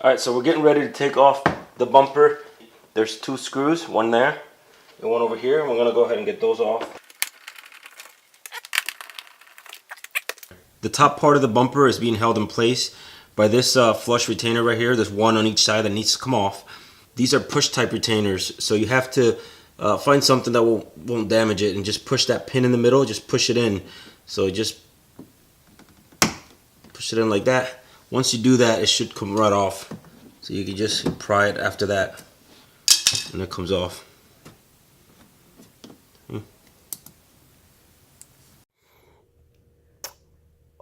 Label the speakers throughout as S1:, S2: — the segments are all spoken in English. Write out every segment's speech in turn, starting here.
S1: Alright, so we're getting ready to take off the bumper. There's 2 screws, one there and one over here. We're going to go ahead and get those off. The top part of the bumper is being held in place by this flush retainer right here. There's one on each side that needs to come off. These are push type retainers, so you have to find something that won't damage it and just push that pin in the middle, just push it in. So just push it in like that. Once you do that, it should come right off. So you can just pry it after that and it comes off.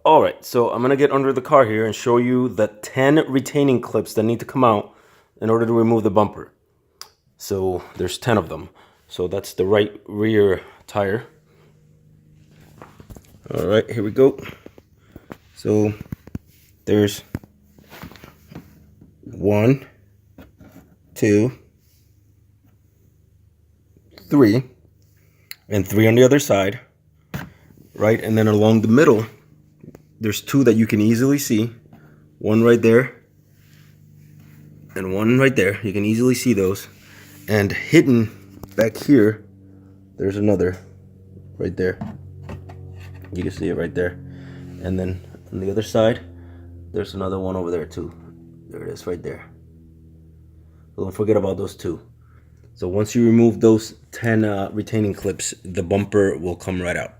S1: Alright, so I'm going to get under the car here and show you the 10 retaining clips that need to come out in order to remove the bumper. So there's 10 of them. So that's the right rear tire. Alright, here we go. So there's 1, 2, 3, and 3 on the other side. Right, and then along the middle, there's 2 that you can easily see. One right there and one right there. You can easily see those. And hidden back here, there's another right there. You can see it right there. And then on the other side, there's another one over there too. There it is right there. So don't forget about those 2. So once you remove those 10 retaining clips, the bumper will come right out.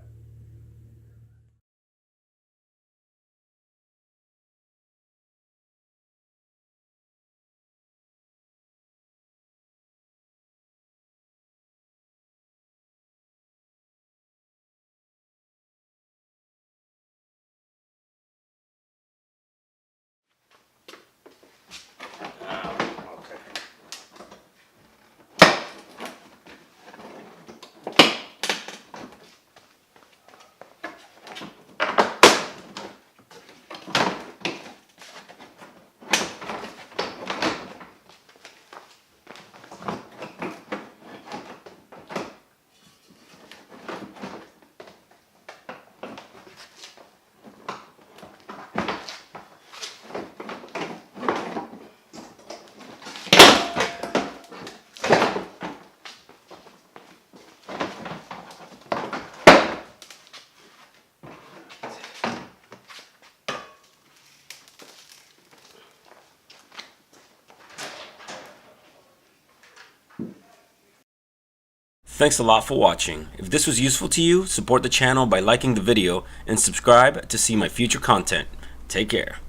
S1: Thanks a lot for watching. If this was useful to you, support the channel by liking the video and subscribe to see my future content. Take care.